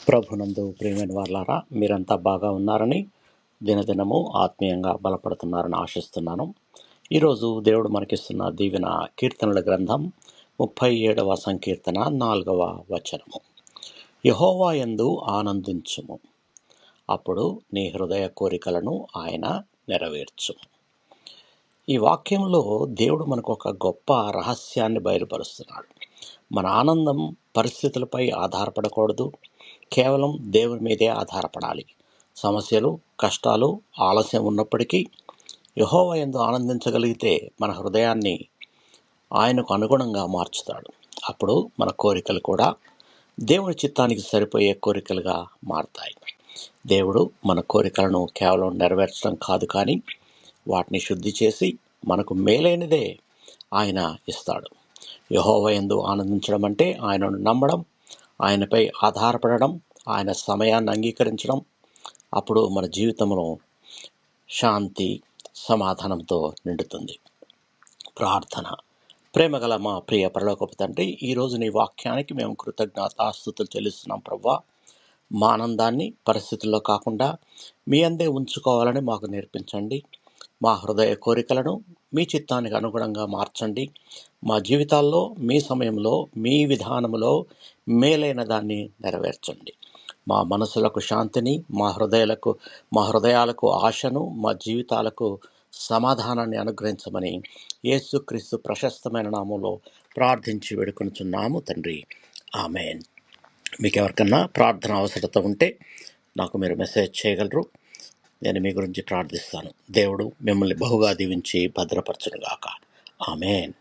ప్రభునందు ప్రియమైన వాళ్ళారా, మీరంతా బాగా ఉన్నారని, దినదినము ఆత్మీయంగా బలపడుతున్నారని ఆశిస్తున్నాను. ఈరోజు దేవుడు మనకిస్తున్న దీవెన కీర్తనల గ్రంథం 37వ సంకీర్తన 4వ వచనము. యెహోవా యందు ఆనందించుము, అప్పుడు నీ హృదయ కోరికలను ఆయన నెరవేర్చుము. ఈ వాక్యంలో దేవుడు మనకు ఒక గొప్ప రహస్యాన్ని బయలుపరుస్తున్నాడు. మన ఆనందం పరిస్థితులపై ఆధారపడకూడదు, కేవలం దేవుని మీదే ఆధారపడాలి. సమస్యలు, కష్టాలు, ఆలస్యం ఉన్నప్పటికీ యెహోవా యందు ఆనందించగలిగితే మన హృదయాన్ని ఆయనకు అనుగుణంగా మార్చుతాడు. అప్పుడు మన కోరికలు కూడా దేవుని చిత్తానికి సరిపోయే కోరికలుగా మారతాయి. దేవుడు మన కోరికలను కేవలం నెరవేర్చడం కాదు, కానీ వాటిని శుద్ధి చేసి మనకు మేలైనదే ఆయన ఇస్తాడు. యెహోవా యందు ఆనందించడం అంటే ఆయనను నమ్మడం, ఆయనపై ఆధారపడడం, ఆయన సమయాన్ని అంగీకరించడం. అప్పుడు మన జీవితంలో శాంతి, సమాధానంతో నిండుతుంది. ప్రార్థన. ప్రేమగల మా ప్రియ పరలోకపు తండ్రి, ఈరోజు నీ వాక్యానికి మేము కృతజ్ఞతాస్తుతులు చెల్లిస్తున్నాం ప్రభువా. మా ఆనందాన్ని పరిస్థితుల్లో కాకుండా మీ అందే ఉంచుకోవాలని మాకు నేర్పించండి. మా హృదయ కోరికలను మీ చిత్తానికి అనుగుణంగా మార్చండి. మా జీవితాల్లో మీ సమయంలో, మీ విధానంలో మేలైన దాన్ని నెరవేర్చండి. మా మనసులకు శాంతిని, మా హృదయాలకు ఆశను, మా జీవితాలకు సమాధానాన్ని అనుగ్రహించమని యేసుక్రీస్తు ప్రశస్తమైన నామంలో ప్రార్థించి వేడుకొనుచున్నాము తండ్రి. ఆమేన్. మీకు ఎవరికన్నా ప్రార్థన అవసరత ఉంటే నాకు మీరు మెసేజ్ చేయగలరు. నేను మీ గురించి ప్రార్థిస్తాను. దేవుడు మిమ్మల్ని బహుగా దీవించి భద్రపరచునుగాక. ఆమేన్.